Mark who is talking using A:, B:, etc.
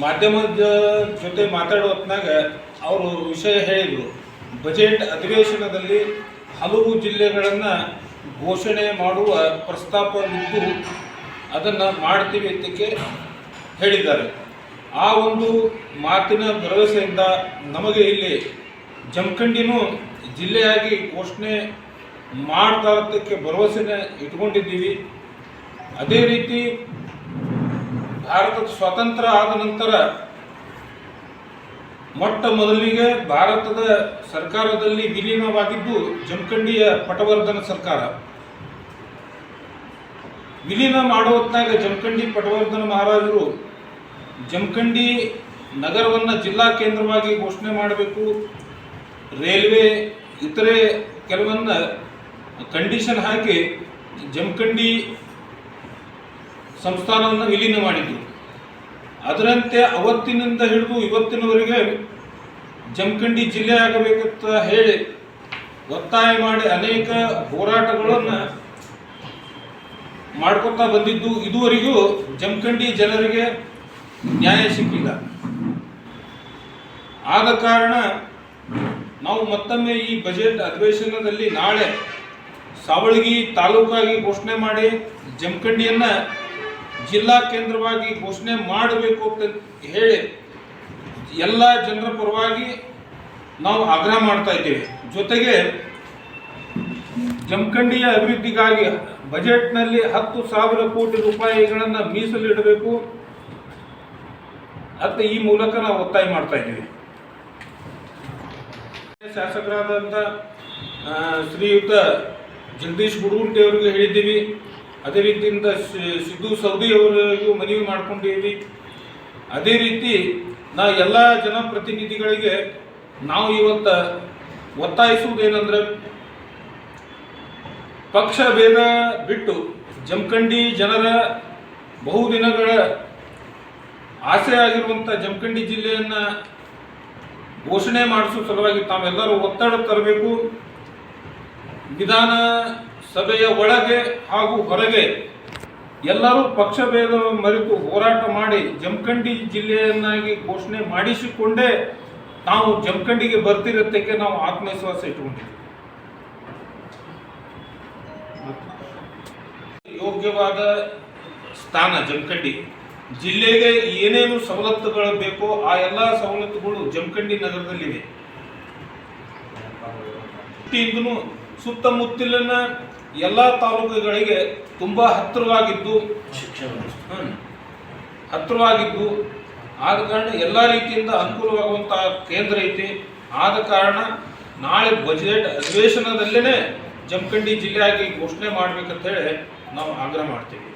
A: ಮಾಧ್ಯಮದ ಜೊತೆ ಮಾತಾಡೋ ಹೊತ್ನಾಗ ಅವರು ವಿಷಯ ಹೇಳಿದರು. ಬಜೆಟ್ ಅಧಿವೇಶನದಲ್ಲಿ ಹಲವು ಜಿಲ್ಲೆಗಳನ್ನು ಘೋಷಣೆ ಮಾಡುವ ಪ್ರಸ್ತಾಪವಿದ್ದು ಅದನ್ನು ಮಾಡ್ತೀವಿ ಅಂತಕ್ಕೆ ಹೇಳಿದ್ದಾರೆ. ಆ ಒಂದು ಮಾತಿನ ಭರವಸೆಯಿಂದ ನಮಗೆ ಇಲ್ಲಿ ಜಮಖಂಡಿನೂ ಜಿಲ್ಲೆಯಾಗಿ ಘೋಷಣೆ ಮಾಡ್ತಾ ಇರೋದಕ್ಕೆ ಭರವಸೆನ ಇಟ್ಕೊಂಡಿದ್ದೀವಿ. ಅದೇ ರೀತಿ ಭಾರತದ ಸ್ವಾತಂತ್ರ್ಯ ಆದ ನಂತರ ಮೊಟ್ಟ ಮೊದಲಿಗೆ ಭಾರತದ ಸರ್ಕಾರದಲ್ಲಿ ವಿಲೀನವಾಗಿದ್ದು ಜಮಖಂಡಿಯ ಪಟವರ್ಧನ ಸರ್ಕಾರ. ವಿಲೀನ ಮಾಡುವತ್ತಾಗ ಜಮಖಂಡಿ ಪಟವರ್ಧನ ಮಹಾರಾಜರು ಜಮಖಂಡಿ ನಗರವನ್ನು ಜಿಲ್ಲಾ ಕೇಂದ್ರವಾಗಿ ಘೋಷಣೆ ಮಾಡಬೇಕು, ರೈಲ್ವೆ ಇತರೆ ಕೆಲವನ್ನ ಕಂಡೀಷನ್ ಹಾಕಿ ಜಮಖಂಡಿ ಸಂಸ್ಥಾನವನ್ನು ವಿಲೀನ ಮಾಡಿದರು. ಅದರಂತೆ ಅವತ್ತಿನಿಂದ ಹಿಡಿದು ಇವತ್ತಿನವರೆಗೆ ಜಮಖಂಡಿ ಜಿಲ್ಲೆ ಆಗಬೇಕಂತ ಹೇಳಿ ಒತ್ತಾಯ ಮಾಡಿ ಅನೇಕ ಹೋರಾಟಗಳನ್ನು ಮಾಡ್ಕೊತಾ ಬಂದಿದ್ದು ಇದುವರೆಗೂ ಜಮಖಂಡಿ ಜನರಿಗೆ ನ್ಯಾಯ ಸಿಕ್ಕಿಲ್ಲ. ಆದ ಕಾರಣ ನಾವು ಮತ್ತೊಮ್ಮೆ ಈ ಬಜೆಟ್ ಅಧಿವೇಶನದಲ್ಲಿ ನಾಳೆ ಸಾವಳಗಿ ತಾಲೂಕಾಗಿ ಘೋಷಣೆ ಮಾಡಿ ಜಮಖಂಡಿಯನ್ನು ಜಿಲ್ಲಾ ಕೇಂದ್ರವಾಗಿ ಘೋಷಣೆ ಮಾಡಬೇಕು ಅಂತ ಹೇಳಿ ಎಲ್ಲ ಜನರ ಪರವಾಗಿ ನಾವು ಆಗ್ರಹ ಮಾಡ್ತಾ ಇದ್ದೇವೆ. ಜೊತೆಗೆ ಜಮಖಂಡಿಯ ಅಭಿವೃದ್ಧಿಗಾಗಿ ಬಜೆಟ್ನಲ್ಲಿ 10,000 ಕೋಟಿ ರೂಪಾಯಿಗಳನ್ನು ಮೀಸಲಿಡಬೇಕು ಅಂತ ಈ ಮೂಲಕ ನಾವು ಒತ್ತಾಯ ಮಾಡ್ತಾ ಇದ್ದೀವಿ. ಶಾಸಕರಾದಂಥ ಶ್ರೀಯುತ ಜಗದೀಶ್ ಗುಡಗುಂಟೆ ಅವರಿಗೆ ಹೇಳಿದ್ದೀವಿ. ಅದೇ ರೀತಿಯಿಂದ ಸಿದ್ದು ಸೌದಿ ಅವರಿಗೂ ಮನವಿ ಮಾಡ್ಕೊಂಡಿದ್ದೀವಿ. ಅದೇ ರೀತಿ ನಾವು ಎಲ್ಲ ಜನಪ್ರತಿನಿಧಿಗಳಿಗೆ ನಾವು ಇವತ್ತು ಒತ್ತಾಯಿಸುವುದೇನೆಂದರೆ ಪಕ್ಷ ಭೇದ ಬಿಟ್ಟು ಜಮಖಂಡಿ ಜನರ ಬಹುದಿನಗಳ ಆಸೆ ಆಗಿರುವಂಥ ಜಮಖಂಡಿ ಜಿಲ್ಲೆಯನ್ನು ಘೋಷಣೆ ಮಾಡಿಸುವ ಸಲುವಾಗಿ ತಾವೆಲ್ಲರೂ ಒತ್ತಡ ತರಬೇಕು. ವಿಧಾನಸಭೆಯ ಒಳಗೆ ಹಾಗೂ ಹೊರಗೆ ಎಲ್ಲರೂ ಪಕ್ಷಭೇದ ಮರೆತು ಹೋರಾಟ ಮಾಡಿ ಜಮಖಂಡಿ ಜಿಲ್ಲೆಯನ್ನಾಗಿ ಘೋಷಣೆ ಮಾಡಿಸಿಕೊಂಡೇ ನಾವು ಜಮಖಂಡಿಗೆ ಬರ್ತಿರತ್ತಕ್ಕೆ ನಾವು ಆತ್ಮವಿಶ್ವಾಸ ಇಟ್ಟುಕೊಂಡಿದ್ದೀವಿ. ಯೋಗ್ಯವಾದ ಸ್ಥಾನ ಜಮಖಂಡಿ ಜಿಲ್ಲೆಗೆ ಏನೇನು ಸವಲತ್ತುಗಳು ಬೇಕೋ ಆ ಎಲ್ಲ ಸವಲತ್ತುಗಳು ಜಮಖಂಡಿ ನಗರದಲ್ಲಿವೆ. ಇಂದೂ ಸುತ್ತಮುತ್ತಲಿನ ಎಲ್ಲ ತಾಲೂಕುಗಳಿಗೆ ತುಂಬ ಹತ್ತಿರವಾಗಿದ್ದು ಆದ ಕಾರಣ ಎಲ್ಲ ರೀತಿಯಿಂದ ಅನುಕೂಲವಾಗುವಂತಹ ಕೇಂದ್ರ ಐತಿ. ಆದ ಕಾರಣ ನಾಳೆ ಬಜೆಟ್ ಅಧಿವೇಶನದಲ್ಲೇ ಜಮಖಂಡಿ ಜಿಲ್ಲೆಯಾಗಿ ಘೋಷಣೆ ಮಾಡಬೇಕಂತ ಹೇಳಿ ನಾವು ಆಗ್ರಹ ಮಾಡ್ತೀವಿ.